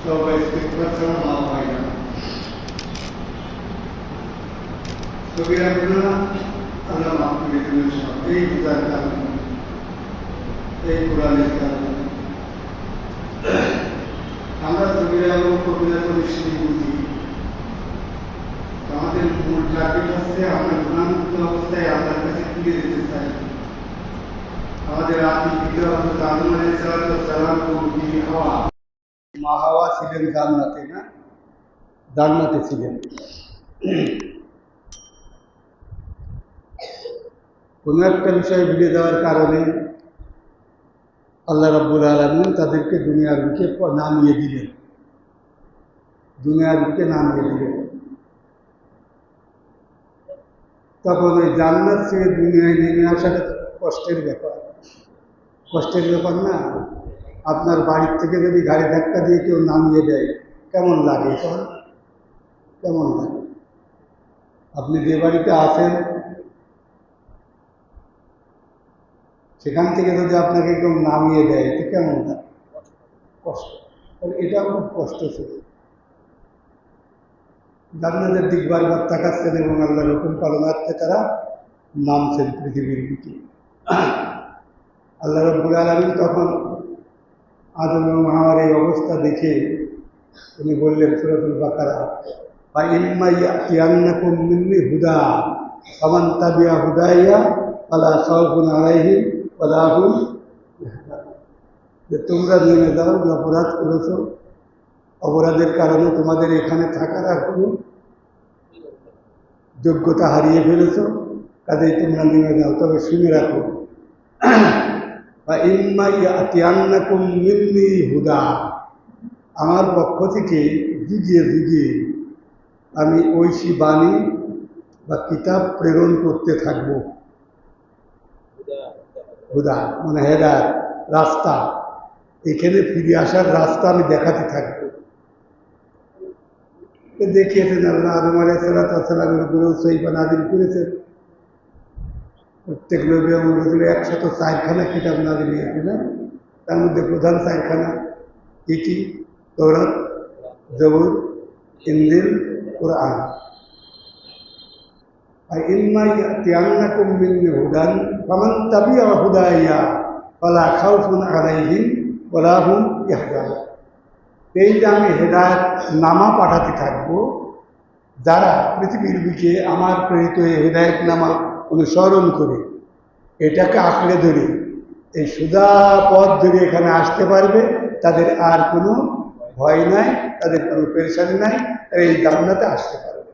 তওবা ইস্তিগফার ছাড়া মাফ হয় না। কবিরা গুনাহ আল্লাহ মাফ করে দিবেন সব। এই বুঝার কারণে, এই কোরআনের কারণে আমরা কবিরা এবং কবিরা তো নিশ্চয়ই বুঝি। আমাদের মূল টার্গেট হচ্ছে আমরা গুণামুক্ত অবস্থায় আল্লাহর কাছে ফিরে যেতে চাই। আমাদের আদি পিতা হযরত আদম আলাইহিস সালাম ও বিবি হাওয়া, মা হাওয়া ছিলেন জান্নাতে, না জান্নাতে ছিলেন। কোনো একটা বিষয় ভুলে যাওয়ার কারণে আল্লাহ রাব্বুল আলামিন তাদেরকে দুনিয়ার বুকে নামিয়ে দিলেন, দুনিয়ার বুকে নামিয়ে দিলেন। তখন ওই জান্নাত ছেড়ে দুনিয়ায় নেমে আসাটা কষ্টের ব্যাপার, কষ্টের ব্যাপার না? আপনার বাড়ির থেকে যদি গাড়ি ধাক্কা দিয়ে কেউ নামিয়ে দেয় কেমন লাগে? তখন কেমন লাগে? আপনি যে বাড়িতে আছেন সেখান থেকে যদি আপনাকে কেউ নামিয়ে দেয় তো কেমন লাগে? কষ্ট। এটাও খুব কষ্ট ছিল। জান্নাতের দিক বারবার তাকাচ্ছেন এবং আল্লাহর হুকুম পালনার্থে তারা নামছেন পৃথিবীর দিকে। আল্লাহ রাব্বুল আলামিন তখন আদম এবং হাওয়ার এই অবস্থা দেখে উনি বললেন সূরাতুল বাকারা, বা ইম্মা ইয়াতিয়ান্নাকুম মিন্নি হুদা ফামান তাবিআ হুদায়া ফালা খাউফুন আলাইহিম ওয়ালা হুম ইয়াহজানুন। যে তোমরা নেমে যাও, যে অপরাধ করেছো, অপরাধের কারণে তোমাদের এখানে থাকার আর কোনো যোগ্যতা হারিয়ে ফেলেছো, কাজেই তোমরা নেমে যাও। তবে শুনে রাখো, বা ইম্মা ইয়াতিয়ান্নাকুম মিন্নি হুদা, আমার পক্ষ থেকে যুগে যুগে আমি ঐশী বাণী বা কিতাব প্রেরণ করতে থাকবো। হুদা মানে হেদায়েত, রাস্তা। এখানে ফিরে আসার রাস্তা আমি দেখাতে থাকবো। দেখিয়েছেন আল্লাহ আদম আলাইহিস সালামের উপরেও সহিফা নাযিল করেছেন। প্রত্যেক নবী এবং রাসূল 104খানা কিতাব নাযিল হয়েছে, না? তার মধ্যে প্রধান 4খানা কি? তাওরাত, জবুর, ইনজিল, কুরআন। আর ইম্মা ইয়াতিয়ান্নাকুম মিন্নি হুদান ফামান তাবিআ হুদায়া ফালা খাউফুন আলাইহিম ওয়ালা হুম ইয়াহজানুন। এই যে আমি হেদায়েত নামা পাঠাতে থাকবো, যারা পৃথিবীর বুকে আমার প্রেরিত এই হেদায়েত নামা অনুসরণ করে এটাকে আঁকড়ে ধরে এই সোজা পথ ধরে এখানে আসতে পারবে, তাদের আর কোনো ভয় নাই, তাদের কোনো পেরেশানি নাই, তারা এই জান্নাতে আসতে পারবে।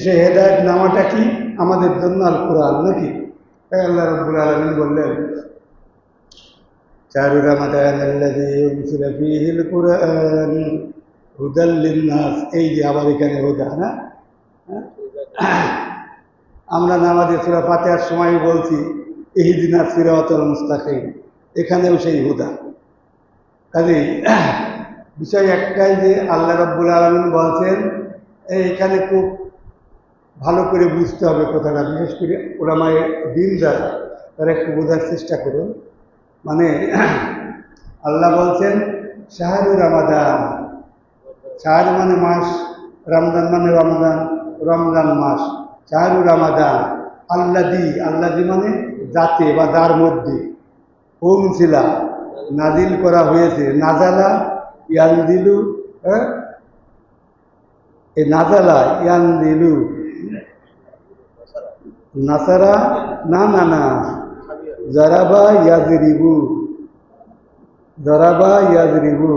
সে হেদায়েত নামাটা কি? আমাদের জন্য আল কোরআন, নাকি? তাই আল্লাহ রাব্বুল আলামিন বললেন, শাহরু রমাদান আল্লাযী উনজিলা ফীহিল কুরআন হুদাল লিন্নাস। এই যে আবার এখানে হুদা, না? আমরা নামাজে সূরা ফাতিহার সময় বলছি ইহদিনাস সিরাতাল মুস্তাকিম, এখানেও সেই হুদা। কাজেই বিষয় একটাই যে আল্লাহ রাব্বুল আলামিন বলছেন, এইখানে খুব ভালো করে বুঝতে হবে কথাটা, বিশেষ করে উলামায়ে দ্বীন যারা, তারা একটু বোঝার চেষ্টা করুন। মানে আল্লাহ বলছেন শাহরু রমাদান, শাহরু মানে মাস, রমজান মানে রমজান, রমজান মাস। শাহরু রমাদান আল্লাযী, আল্লাযী মানে যাতে বা যার মধ্যে, উনজিলা নাজিল করা হয়েছে, নাজালা ইয়ানজিলু, এই নাজালা ইয়ানজিলু, নাসারা না না না, জারাবা ইয়াজরিবু, জারাবা ইয়াজরিবু,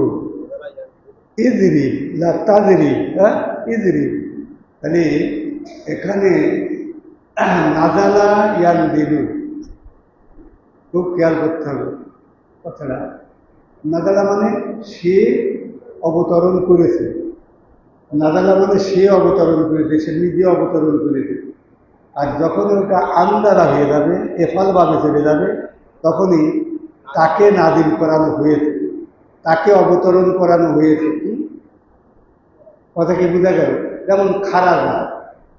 ইজরিব লা তাজরিব, ইজরিব। তাহলে এখানে নাজালা ইয়ানজিলু, খুব খেয়াল করতে হবে কথাটা। নাজালা মানে সে অবতরণ করেছে, নাজালা মানে সে অবতরণ করেছে, সে নিজে অবতরণ করেছে। আর যখন ওটা আন্দারা হয়ে যাবে, এফালভাবে চলে যাবে, তখনই তাকে নাজিল করানো হয়েছে, তাকে অবতরণ করানো হয়েছে। কথা কি বোঝা গেল? যেমন খারাজা,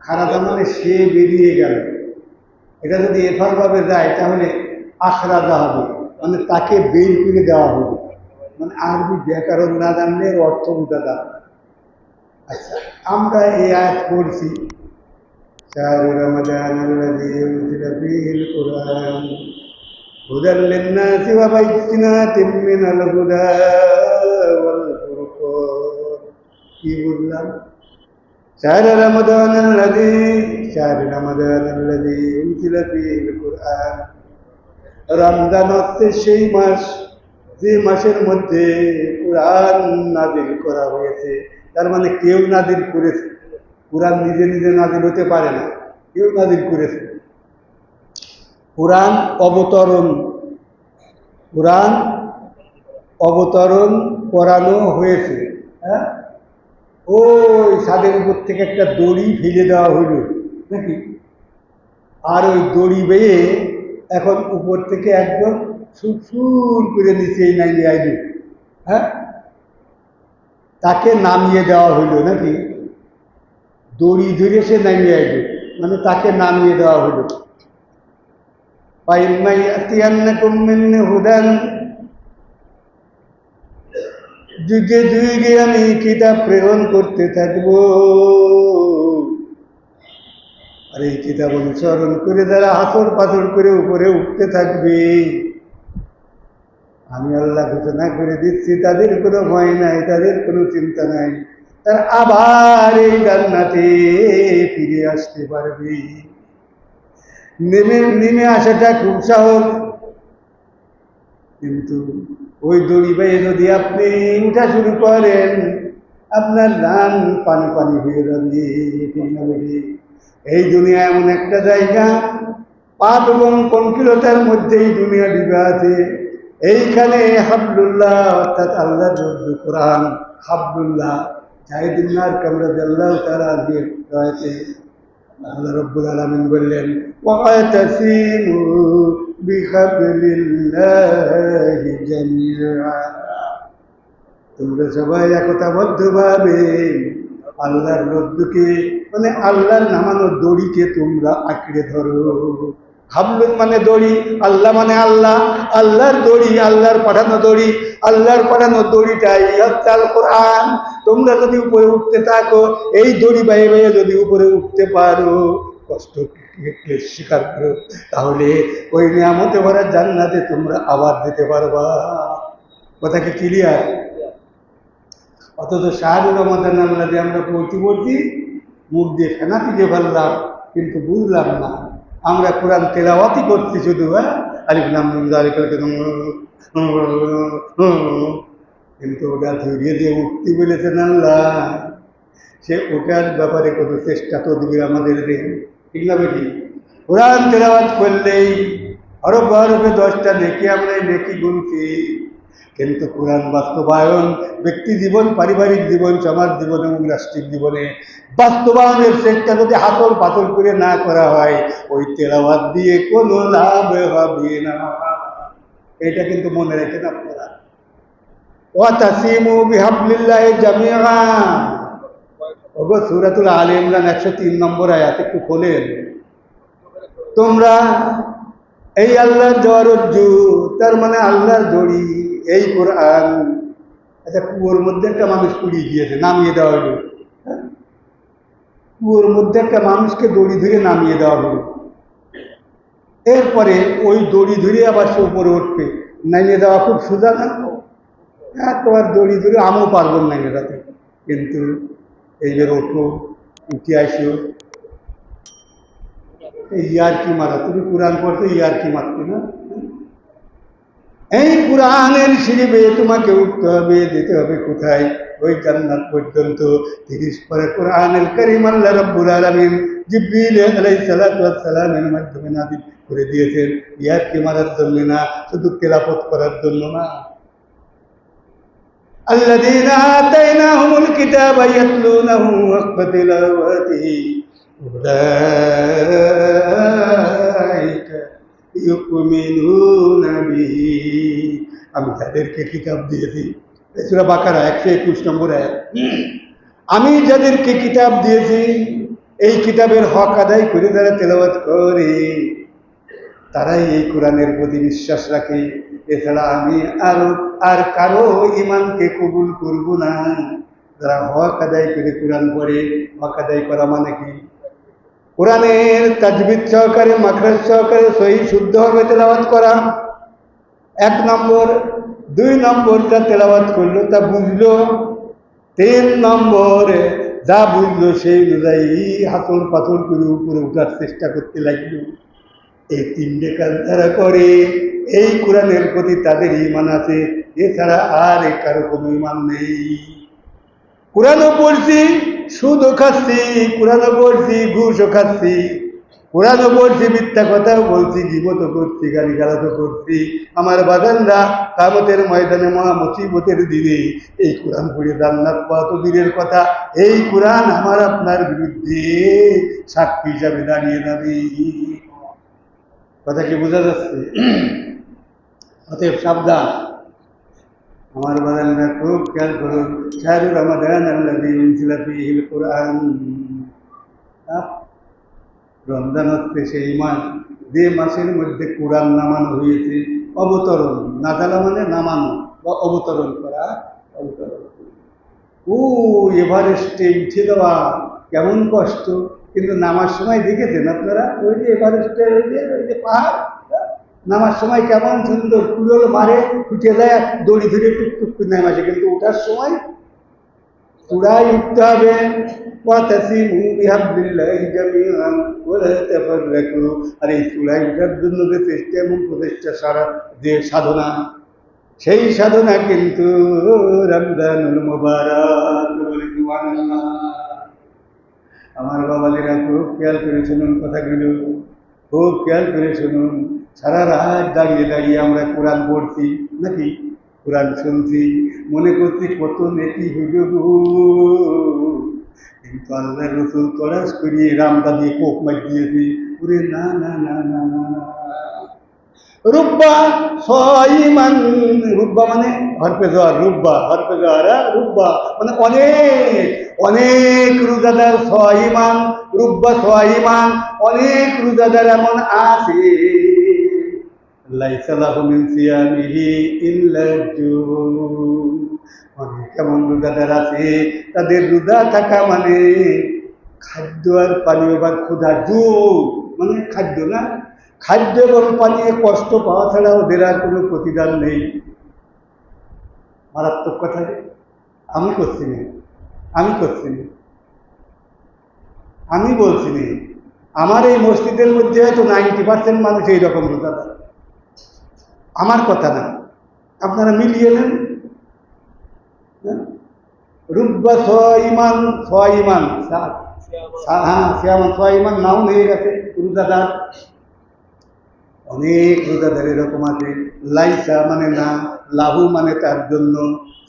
খারাজা মানে সে বেরিয়ে গেল। এটা যদি এফালভাবে যায় তাহলে আখরাজা হবে, মানে তাকে বের করে দেওয়া হবে। মানে আরবি ব্যাকরণ না জানলে এর অর্থ বোঝা যাবে না। আচ্ছা, আমরা এই আয়াত পড়ছি শাহরু রমাদান আল্লাযী উনজিলা ফীহিল কুরআন হুদাল লিন-নাসি ওয়া বাইয়িনাতিম মিনাল হুদা ওয়াল ফুরকান। কি বললাম? শাহরু রমাদান আল্লাযী উনজিলা ফীহিল কুরআন। রমজান হচ্ছে সেই মাস যে মাসের মধ্যে কুরআন নাযিল করা হয়েছে। তার মানে কেউ নাযিল করেছে, কুরআন নিজে নিজে নাযিল হতে পারে না, কেউ নাযিল করেছে। কুরআন অবতরণ, কুরআন অবতরণ করানো হয়েছে। হ্যাঁ, ওই ছাদের উপর থেকে একটা দড়ি ফেলে দেওয়া হইল নাকি, আর ওই দড়ি বেয়ে এখন উপর থেকে একজন সুর করে নিচে নামিয়ে আইল। হ্যাঁ, তাকে নামিয়ে দেওয়া হইল নাকি, দড়ি ধরে সে নামিয়ে আইল, মানে তাকে নামিয়ে দেওয়া হইল। যুগে যুগে আমি কিতাব প্রেরণ করতে থাকবো, আর এই কিতাব অনুসরণ করে যারা হাসর পাথর করে উপরে উঠতে থাকবে, আমি আল্লাহ ঘোষণা করে দিচ্ছি তাদের কোনো ভয় নাই, তাদের কোনো চিন্তা নাই, তারা আবার এই জান্নাতে ফিরে আসতে পারবে। নেমে আসাটা খুব সহজ, কিন্তু ওই দড়ি বাইয়ে যদি আপনি উঠা শুরু করেন, আপনার দান পানি পানি হয়ে যাবে। এই দুনিয়া এমন একটা জায়গা, পাপ এবং পঙ্কিলতার মধ্যেই দুনিয়া ডুবে আছে। এইখানে হাবলুল্লাহ অর্থাৎ আল্লাহর রব্বুল কোরআন, হাবলুল্লাহ জাহিদুল্লাহর কামরাজাল্লাহ তাআলা দিয়ে রয়েছে। আল্লাহ রব্বুল আলামিন বললেন, ওয়াতাসিমু বিহাবলিল্লাহি জামিআ, তোমরা সবাই একতাবদ্ধভাবে আল্লাহর রব্বুকে মানে আল্লাহর নামানো দড়িকে তোমরা আঁকড়ে ধরো। হাবলুন মানে দড়ি, আল্লাহ মানে আল্লাহ, আল্লাহর দড়ি, আল্লাহর পাঠানো দড়ি, আল্লাহর পাঠানো দড়িটাই হচ্ছে আল কোরআন। তোমরা যদি উপরে উঠতে থাকো, এই দড়ি বাইয়ে বাইয়ে যদি উপরে উঠতে পারো, কষ্ট স্বীকার করো, তাহলে ওই নিয়ামতে ভরা জান্নাতে তোমরা আবার যেতে পারবা। কথা কি ক্লিয়ার? অথচ শাহরু রমাদান আল্লাযী আমরা পড়ছি মুখ দিয়ে ফেনা তুলে ফেললাম, কিন্তু বুঝলাম না। আমরা কোরআন তেলাওয়াতই করছি শুধু, আলিফ লাম মিম যালিকাল কিতাব, কিন্তু ওটা ধরিয়ে দিয়ে উঠতে বলেছেন আল্লাহ, সে ওটার ব্যাপারে কোনো চেষ্টা তদবির আমাদের নেই। ঠিক না বেটি? কোরআন তেলাওয়াত করলেই হরফে হরফে 10টা নেকি, আমরা এই নেকি গুনছি, কিন্তু কোরআন বাস্তবায়ন ব্যক্তি জীবন, পারিবারিক জীবন, সমাজ জীবন এবং রাষ্ট্রিক জীবনে বাস্তবায়নের চেষ্টা যদি হাতল পাতল করে না করা হয়, ওই তেলাওয়াত দিয়ে কোনো লাভ হবে না। এটা কিন্তু মনে রাখেন আপনারা। ওয়াতাসিমু বিহাবলিল্লাহি জামিআ, ওগো সূরাতুল আলে ইমরান 103 নম্বর আয়াত একটু খোলেন। তোমরা এই আল্লাহর দেওয়া রজ্জু, তার মানে আল্লাহর দড়ি, এই কোরআন। আচ্ছা, কুয়োর মধ্যে একটা মানুষ পুড়িয়ে গিয়েছে, নামিয়ে দেওয়া হলো। কুয়োর মধ্যে একটা মানুষকে দড়ি ধরে নামিয়ে দেওয়া হলো, এরপরে ওই দড়ি ধরে আবার সে উপরে উঠবে। নামিয়ে দেওয়া খুব সোজা না, তোমার দড়ি ধরে আমিও পারবো নামিয়ে দেওয়াতে, কিন্তু এইবার ওঠো, উঠে আসো, ইয়ার কি মারা, তুমি কোরআন পড়তে ইয়ার কি মারতে না? এই কোরআনের সিঁড়ি বেয়ে তোমাকে উঠতে হবে, যেতে হবে কোথায়? ওই জান্নাত পর্যন্ত। 30 পরে কোরআনুল কারীম আল্লাহ রাব্বুল আলামিন জিবরিল আলাইহিস সালাতু ওয়াস সালামের মাধ্যমে নাযিল করে দিয়েছেন, ইয়ার কি মারার জন্য না, শুধু তেলাওয়াত করার জন্য না। আল্লাযীনা আতাইনাহুমুল কিতাবা ইয়াতলুনাহু হাক্কা তিলাওয়াতিহি উলাইকা ইউমিনুনা বিহি, আমি যাদেরকে কিতাব দিয়েছি, সূরা বাকারা 121 নম্বর আয়াত, আমি যাদেরকে কিতাব দিয়েছি এই কিতাবের হক আদায় করে যারা তেলাওয়াত করে, তারাই এই কোরআনের প্রতি বিশ্বাস রাখে, এছাড়া আমি আর কারো ইমানকে কবুল করব না। যারা হক আদায় করে কোরআন পড়ে, হক আদায় করা মানে কি? কোরআনের তাজবিদ সহকারে, মাখরাজ সহকারে সহি শুদ্ধভাবে তেলাওয়াত করা 1 নম্বর। 2 নম্বরটা তেলাওয়াত করলো, তা বুঝলো। 3 নম্বরে যা বুঝলো সেই অনুযায়ী হাতল পাথর করে উপরে উঠার চেষ্টা করতে লাগলো। এই 3টে কাজ যারা করে, এই কোরআনের প্রতি তাদের ঈমান আছে, এছাড়া আর কারো কোনো ঈমান নেই। কোরআনও পড়ছি, সুদও খাচ্ছি, কোরআনও পড়ছি, ঘুষও খাচ্ছি, কোরআনও পড়ছি, মিথ্যা কথাও বলছি, গীবতও করছি, গালিগালাজও করছি। আমার বাগানরা কিয়ামতের ময়দানে মহা মুসিবতের দিনে এই কোরআন পড়ে জান্নাত পাওয়া তো দূরের কথা, এই কোরআন আমার আপনার বিরুদ্ধে সাক্ষী হিসাবে দাঁড়িয়ে যাবে। কথা কি বোঝা যাচ্ছে? অতএব সাবধান। আমার বাগানরা খুব খেয়াল করুন। শাহরু রমাদান আল্লাযী উনজিলা ফীহিল কুরআন। রমজান হচ্ছে সেই মাস যে মাসের মধ্যে কোরআন নামানো হয়েছে। অবতরণ, নাজালা মানে নামানো বা অবতরণ করা। অবতরণ ও এভারেস্টে উঠে দেওয়া কেমন কষ্ট, কিন্তু নামার সময় দেখেছেন আপনারা? ওই যে এভারেস্টে ওই যে পাহাড়, নামার সময় কেমন সুন্দর কুড়োল মারে, উঠে যায়, দড়ি ধরে টুকটুক করে নেমে আসে, কিন্তু ওঠার সময় চূড়ায় উঠতে হবে। আর এই চূড়ায় উঠার জন্য যে চেষ্টা এবং প্রচেষ্টা, সারা যে সাধনা, সেই সাধনা কিন্তু রমজানুল মুবারক বলে সুবহানাল্লাহ। আমার বাবালেরা খুব খেয়াল করে শুনুন কথাগুলো, খুব খেয়াল করে শুনুন। সারা রাত দাঁড়িয়ে দাঁড়িয়ে আমরা কোরআন পড়ছি নাকি, কোরআন শুনছি, মনে করছি কত নেকি হইল গো, কিন্তু আল্লাহ রসুল তলাশ করিয়ে রামদা দিয়ে কোপ মার দিয়েছি। ওরে না না না না না, রুব্বা সয়মান, রুব্বা মানে হরপেজার, রুব্বা হরপেজার, রুব্বা মানে অনেক অনেক রোজাদার, সয়মান রুব্বা সয়মান, অনেক রোজাদার এমন আছে লাইসা লাহু মিন সিয়ামিহি ইল্লা জু, অনেক এমন রোজাদার আছে তাদের রোজা থাকা মানে খাদ্য আর পানীয় বা ক্ষুধা, জু মানে খাদ্য না, খাদ্য এবং পানীয় কষ্ট পাওয়া ছাড়া ওদের আর কোনো প্রতিদান নেই। মারাত্মক কথা। আমি করছি না, আমি করছি না, আমি বলছি না। আমার এই মসজিদের মধ্যে হয়তো 90% মানুষ এইরকম রোজাদার, আমার কথা না, আপনারা মিলিয়ে নেন। রুব্বা সয়মান, সয়মান হ্যাঁ সিয়ামান, সয়মান নাউন হয়ে গেছে রোজাদার, অনেক রোজাদার এরকম আছে। লাইসা মানে না, লাহু মানে তার জন্য,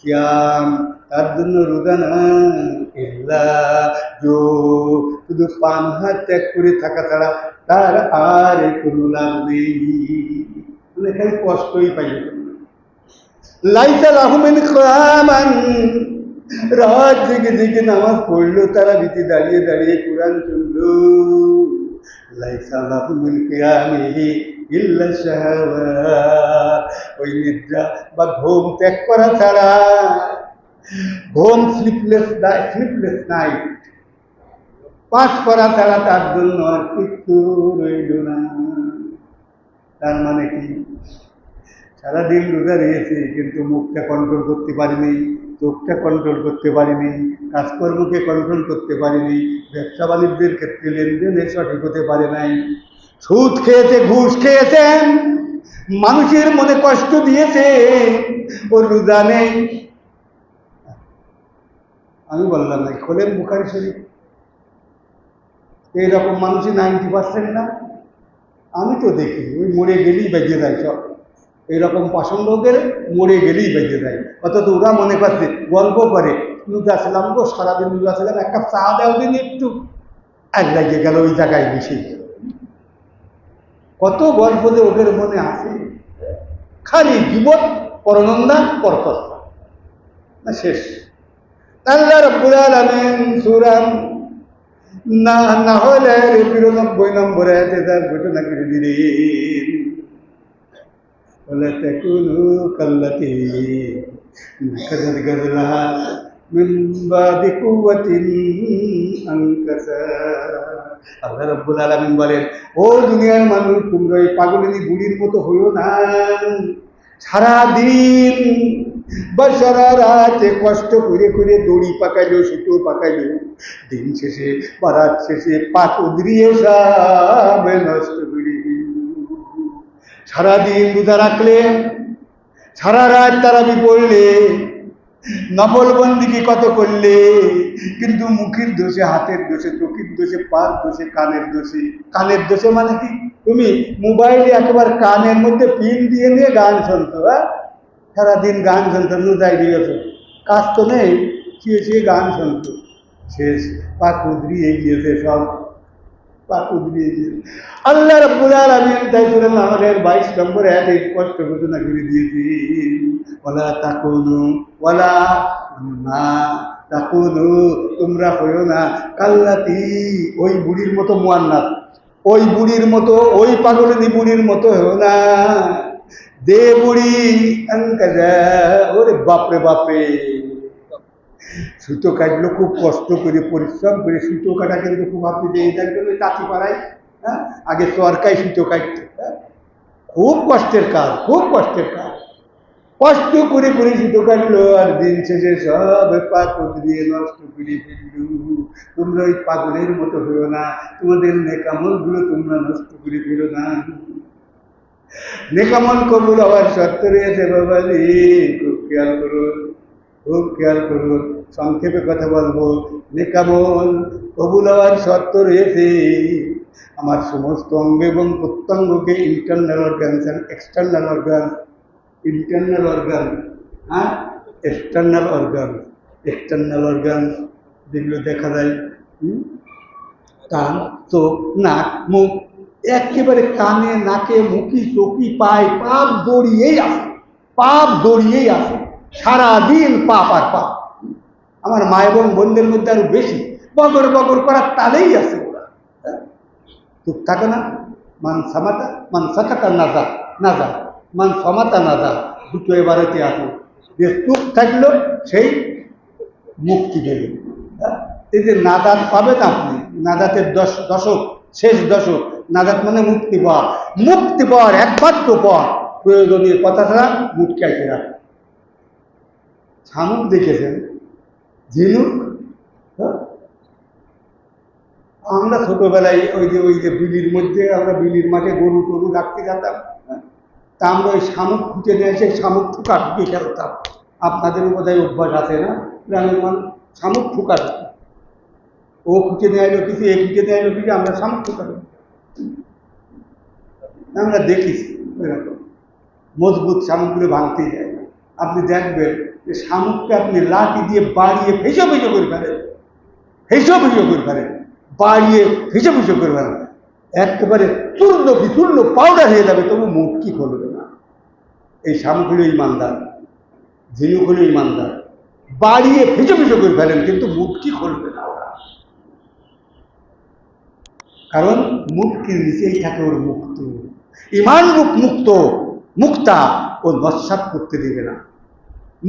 সিয়াম তার জন্য রোজা না, ইল্লা জো শুধু পান হাত ত্যাগ করে থাকা ছাড়া তার আর কোনো লাভ নেই, মানে খালি কষ্টই পাইল। লাইসা লাহু মিন কিয়ামান, রাত জেগে জেগে নামাজ পড়লো, তারা ভিতরে দাঁড়িয়ে দাঁড়িয়ে কোরআন শুনলো। লাইসা লাহু মিন কিয়ামিহি ইল্লা শাহাওয়াত, ওই নিদ্রা বা ঘুম ত্যাগ করা ছাড়া, ঘুম স্লিপলেস নাইট পাস করা ছাড়া তার জন্য আর কিছু রইল না। তার মানে কি? সারাদিন রোজা রয়েছে কিন্তু মুখটা কন্ট্রোল করতে পারিনি, চোখটা কন্ট্রোল করতে পারিনি, কাজকর্মকে কন্ট্রোল করতে পারিনি, ব্যবসা বাণিজ্যের ক্ষেত্রে লেনদেনে সঠিক হতে পারে নাই, সুদ খেয়েছে, ঘুষ খেয়েছেন, মানুষের মনে কষ্ট দিয়েছে, ওর রোজা নেই। আমি বললাম না, খোলেন বুখারী শরীফ, এইরকম মানুষই 90% না। আমি তো দেখি ওই মরে গেলেই বেঁচে যায় সব, এইরকম পাষণ লোকের মরে গেলেই বেঁচে যায়। অথচ ওরা মনে করছে, গল্প করে, রোজা ছিলাম গো, সারাদিন রোজা ছিলাম, এক কাপ চা দেওয়া দিন একটু, আর লাগিয়ে গেল ওই জায়গায় বেশি। কত গল্প যে ওদের মনে আছে, খালি গীবত, পরনিন্দা, পরচর্চা, না শেষ। আল্লাহ রাব্বুল আলামিন সূরা নাহলের ৯২ নম্বর আয়াতে তার ঘোষণা করে দিলেন, ولا تكونوا كالتي نكثت غزلها من بعد قوة أنكثا। আল্লাহ রাব্বুল আলামিন বলেন, ও দুনিয়ার মানুষ, তোমরা এই পাগলিনী বুড়ির মতো হইও না। সারাদিন বা সারা রাতে কষ্ট করে করে দড়ি পাকাইলো, সুতো পাকাইলো, দিন শেষে বা রাত শেষে পাক উদরিয়ে সব নষ্ট করে দিল। সারাদিন রোজা রাখলে, সারা রাত তারাবি পড়লে, নফল বন্দিগি কত করলে, কিন্তু মুখের দোষে, হাতের দোষে, চোখের দোষে, পার দোষে, কানের দোষে। কানের দোষে মানে কি? তুমি মোবাইলে একেবারে কানের মধ্যে পিন দিয়ে নিয়ে গান শুনতো, হ্যাঁ, সারাদিন গান শুনতো, রোজায় দিয়েছো, কাজ তো নেই, শুয়ে গান শুনতো, শেষ পাক উদরিয়ে গিয়েছে, সব পাক উদরিয়ে গিয়েছে। আল্লাহ রাব্বুল আলামিন তাই সূরা নাহলের 22 নম্বর আয়াতে স্পষ্ট ঘোষণা করে দিয়েছেন, ওয়ালা তাকুনু ওয়ালা না তাকুনু, তোমরা হইও না কাল্লাতি, ওই বুড়ির মতো, মুয়ান্নাস, ওই বুড়ির মতো, ওই পাগলিনী বুড়ির মতো হইও না। দে বুড়ি আনকাজা, ওরে বাপরে বাপরে, সুতো কাটলো খুব কষ্ট করে, পরিশ্রম করে। সুতো কাটা কিন্তু খুব, আপনি যে এই দেখবেন ওই কাঁচি পাড়ায়, হ্যাঁ, আগে চরকায় সুতো কাটতো, হ্যাঁ, খুব কষ্টের কাজ, খুব কষ্টের কাজ। কষ্ট করে করে সুতো কাটলো, আর দিন শেষে সব পাক উদরিয়ে নষ্ট করে ফেললু। তোমরা ওই পাগলের মতো হইও না, তোমাদের নেকামল গুলো তোমরা নষ্ট করে ফেলো না। নেকামল কবুল হওয়ার শর্ত রয়েছে বাবাজি, খুব খেয়াল করুন, খুব খেয়াল করুন। সংক্ষেপে কথা বলবো, নেকামল কবুল হওয়ার শর্ত রয়েছে আমার সমস্ত অঙ্গ এবং প্রত্যঙ্গকে, internal organ, external organ, internal organ, হ্যাঁ, এক্সটার্নাল অর্গান, এক্সটার্নাল অর্গান যেগুলো দেখা যায়, কান, চোখ, নাক, মুখ, একেবারে কানে, নাকে, মুখি, চোখি, পায়, পাপ দড়িয়েই আছে, পাপ দড়িয়েই আছে, সারাদিন পাপ আর পাপ। আমার মা এবং বোনদের মধ্যে আরো বেশি বগর বগর করার তালেই আছে ওরা, চুপ থাকে না। মান সামাতা মান সাকাতা নাজা, নাজা মান সমাতা নাজা, দুটো এবারেতে আছে। যে চুপ থাকলো সেই মুক্তি পেল। এই যে নাজাত পাবেন আপনি, নাজাতের দশক, শেষ দশক, নাজাত মানে মুক্তি পাওয়া। মুক্তি পাওয়ার একমাত্র পথ, প্রয়োজনীয় কথা ছাড়া মুখ চাইতে রাখ। শামুক দেখেছেন, ঝিনুক, আমরা ছোটবেলায় ওই যে বিলির মধ্যে, আমরা বিলির মাঠে গরু টরু রাখতে যেতাম, তা আমরা ওই শামুক খুঁজে নিয়ে এসে শামুক ঠুকাঠুকি খেলতাম। আপনাদের বোধহয় অভ্যাস আছে না, গ্রামের মানুষ শামুক ঠুকাঠুকি, ও খুঁজে নিয়ে এলো কিছু, এ খুঁজে নিয়ে এলো কিছু, আমরা শামুক ঠুকাঠুকি আমরা দেখিছি। এরকম মজবুত শামুকগুলো ভাঙতেই যায় না। আপনি দেখবেন যে শামুককে আপনি লাঠি দিয়ে বাড়িয়ে ভেজো ভেজো করে ফেলেন, ভেজো ভেজো করে ফেলেন, বাড়িয়ে ভেজো ভেজো করে ফেলেন, একেবারে চূর্ণ বিচূর্ণ পাউডার হয়ে যাবে, তবু মুটকি খুলবে না। এই শামুক হলো ইমানদার, ঝিনুক হলো ইমানদার, বাড়িয়ে ভেজো ভেজো করে ফেলেন, কিন্তু মুটকি খুলবে না ওরা, কারণ মুটকির নিচেই থাকে ওর মুক্ত। ইমান রূপ মুক্ত, মুক্তা ও নস্বাত করতে দেবে না,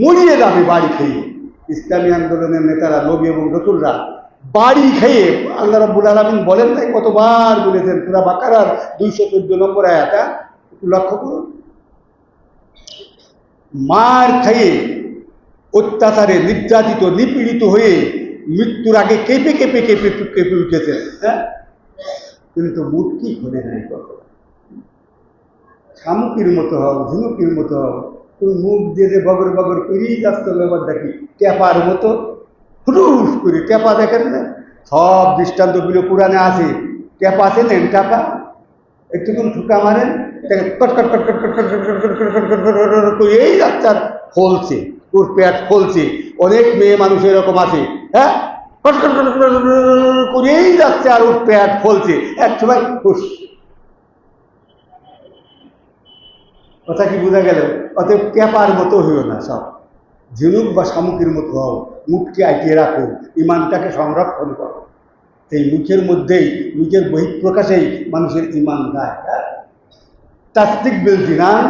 মরিয়ে যাবে বাড়ি খেয়ে। ইসলামী আন্দোলনের নেতারা, নবী এবং রসুলরা বাড়ি খেয়ে, আল্লাহ রাব্বুল আলামিন বলেন নাই, কতবার বলেছেন, সূরা বাকারার 214 নম্বর আয়াত, একটু লক্ষ্য করুন। মার খেয়ে, অত্যাচারে নির্যাতিত, নিপীড়িত হয়ে মৃত্যুর আগে কেঁপে কেঁপে কেঁপে কেঁপে উঠেছেন, হ্যাঁ, কিন্তু মুটকি খোলে নাই কখনো। শামুকের মতো হও, ঝিনুকের মতো হও, তুমি মুখ দিয়ে যে বগর বগর করেই যাচ্ছ, ব্যাপার দেখি ট্যাপার মতো হুরুস করে। ট্যাপা দেখেন না, সব দৃষ্টান্তগুলো পুরাণে আছে। ট্যাপা আছে নেন, ট্যাপা একটুকুন ঠুকা মারেন, কটকট কটকট কটকট কটকট করেই যাচ্ছে, আর ফলছে, ওর পেট ফলছে। অনেক মেয়ে মানুষ এরকম আছে, হ্যাঁ, কটকট কটকট করেই যাচ্ছে, আর ওর পেট ফলছে, এক সময় হুস। কথা কি বোঝা গেল? অতএব ট্যাপার মতো হইও না, সব ঝিনুক বা শামুকের মতো হও, মুখকে আইটিয়ে রাখো, ইমানটাকে সংরক্ষণ করো। এই মুখের মধ্যেই, মুখের বহিঃপ্রকাশেই মানুষের ইমান দেয়। তাসদিক বিল জিনান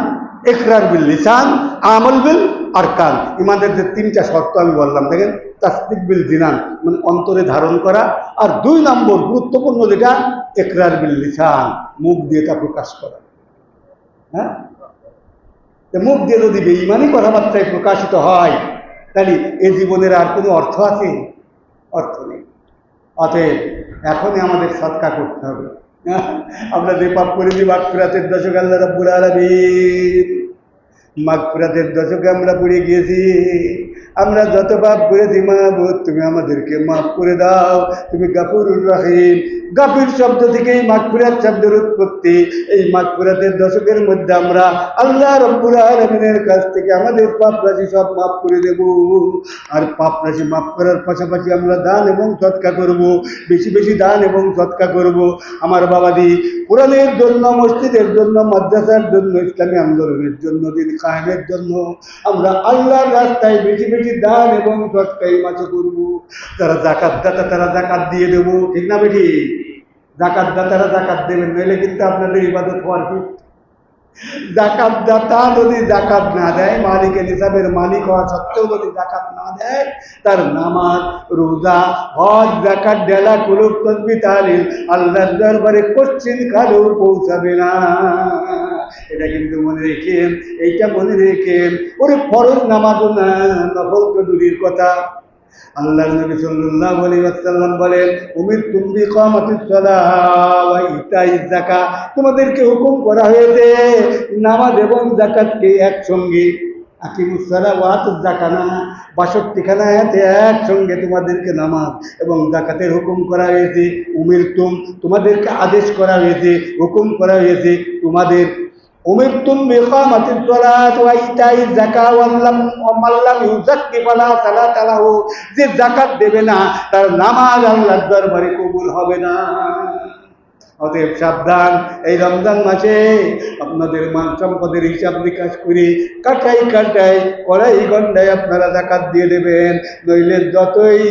ইকরার বিল লিসান, আমল বিল আরকান। ইমানের যে তিনটা শর্ত আমি বললাম, দেখেন, তাসদিক বিল জিনান মানে অন্তরে ধারণ করা, আর 2 নম্বর গুরুত্বপূর্ণ যেটা ইকরার বিল লিসান, মুখ দিয়ে তা প্রকাশ করা। হ্যাঁ, মুখ দিয়ে যদি বেঈমানি কথাবার্তায় প্রকাশিত হয়, তাহলে এই জীবনের আর কোনো অর্থ আছে? অর্থ নেই। অতএব এখনই আমাদের সদকা করতে হবে। আমরা যে পাপ করেছি, মাগফিরাতের দশক আল্লাহ রাব্বুল আলামিন, মাগফিরাতের দশকে আমরা পড়ে গিয়েছি। আমরা যত পাপ করেছি মাহবুব, তুমি আমাদেরকে মাফ করে দাও। তুমি গাফুরুর রহিম। গাফির শব্দ থেকেই মাগফিরাত শব্দের উৎপত্তি। এই মাগফিরাতের দশকের মধ্যে আমরা আল্লাহ রাব্বুল আলামিনের কাছ থেকে আমাদের পাপ রাশি সব মাফ করে দেব। আর পাপ রাশি মাফ করার পাশাপাশি আমরা দান এবং সদকা করব, বেশি বেশি দান এবং সদকা করব। আমার বাবাজি, কোরআনের জন্য, মসজিদের জন্য, মাদ্রাসার জন্য, ইসলামী আন্দোলনের জন্য, দিন কায়েমের জন্য আমরা আল্লাহর রাস্তায় বেশি বেশি দান এবং সদকা এই মাসে করব। যারা যাকাত দাতা তারা যাকাত দিয়ে দেব, ঠিক না বেটি? যাকাত দাতারা যাকাত দেবেন, নইলে কিন্তু আপনাদের ইবাদত হওয়ার কি। যাকাত দাতা যদি যাকাত না দেয়, মালিকের নিসাবের মালিক হওয়া সত্ত্বেও যদি যাকাত না দেয়, তার নামাজ, রোজা, হজ, যাকাত, ডেলা, কুলুব, তাসবিহ, তাহলিল আল্লাহর দরবারে কোশ্চিন কালেও পৌঁছাবে না। এটা কিন্তু মনে রেখেন, এইটা মনে রেখেন। ওরে ফরজ নামাজও না, নফল তো দূরের কথা। আল্লাহর নবী সাল্লাল্লাহু আলাইহি ওয়াসাল্লাম বলেন, উমিরতুম বিকামাতিস সালাহ ওয়া ইতাইজ যাকাত, তোমাদেরকে হুকুম করা হয়েছে নামাজ এবং যাকাতকে একসঙ্গে। আকিমুস সালাহ ওয়া আতুজ যাকাত না, ৬২ খানা আয়াতে একসঙ্গে তোমাদেরকে নামাজ এবং যাকাতের হুকুম করা হয়েছে। উমিরতুম, তোমাদেরকে আদেশ করা হয়েছে, হুকুম করা হয়েছে তোমাদের। উমিরতুম বিকামাতিস সালাত ওয়া ইতাইজ যাকাত ওয়া মান লাম ইউযাক্কি ফালা সালাতা লাহু, যে যাকাত দেবে না তার নামাজ আল্লাহর দরবারে কবুল হবে না। অতএব সাবধান, এই রমজান মাসে আপনাদের মাল সম্পদের হিসাব নিকাশ করে কাটাই কাটাই কড়াই গন্ডায় আপনারা যাকাত দিয়ে দেবেন। নইলে যতই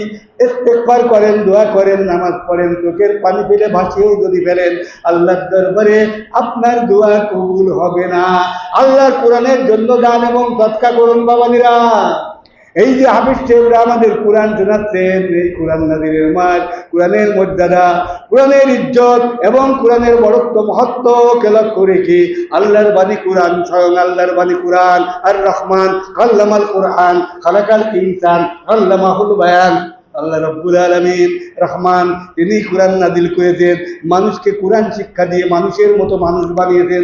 ইস্তেগফার করেন, দোয়া করেন, নামাজ পড়েন, চোখের পানি ফেলে ভাসিয়েও যদি ফেলেন, আল্লাহর দরবারে আপনার দোয়া কবুল হবে না। আল্লাহর কোরআনের জন্য দান এবং সদকা করুন বাবাজিরা। এই যে হাফিজ সাহেবরা আমাদের কোরআন শোনাচ্ছেন, এই কোরআন নাযিলের মাস, কোরআনের মর্যাদা, কোরআনের ইজ্জত এবং কোরআনের বড়ত্ব মহত্ব কে লক্ষ্য রেখে আল্লাহর বাণী কোরআন, স্বয়ং আল্লাহর বাণী কোরআন, আর রহমান আল্লামাল কোরআন খালাকাল ইনসান আল্লামাহুল বায়ান। আল্লাহ রাব্বুল আলামিন রহমান, তিনি কোরআন নাযিল করেছেন, মানুষকে কোরআন শিক্ষা দিয়ে মানুষের মতো মানুষ বানিয়েছেন।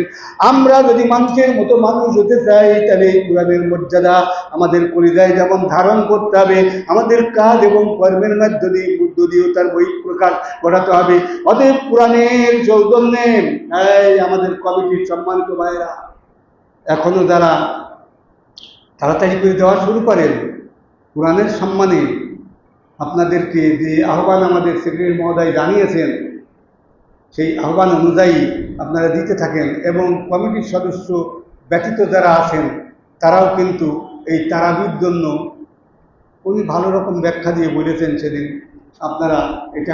আমরা যদি মানুষের মতো মানুষ হতে চাই, তাহলে এই কোরআনের মর্যাদা আমাদের কলিজায় যেমন ধারণ করতে হবে, আমাদের কাজ এবং কর্মের মাধ্যমে বুদ্ধ দিয়েও তার বহিঃপ্রকাশ ঘটাতে হবে। অতএব কোরআনের সৌজন্যে আমাদের কমিটির সম্মানিত ভাইয়েরা এখনো যারা তাড়াতাড়ি করে দেওয়া শুরু করেন, কোরআনের সম্মানে আপনাদেরকে যে আহ্বান আমাদের সেক্রেটারি মহোদয় জানিয়েছেন, সেই আহ্বান অনুযায়ী আপনারা দিতে থাকেন। এবং কমিটির সদস্য ব্যতীত যারা আছেন তারাও কিন্তু এই তারাবির জন্য উনি ভালো রকম ব্যাখ্যা দিয়ে বলেছেন সেদিন, আপনারা এটা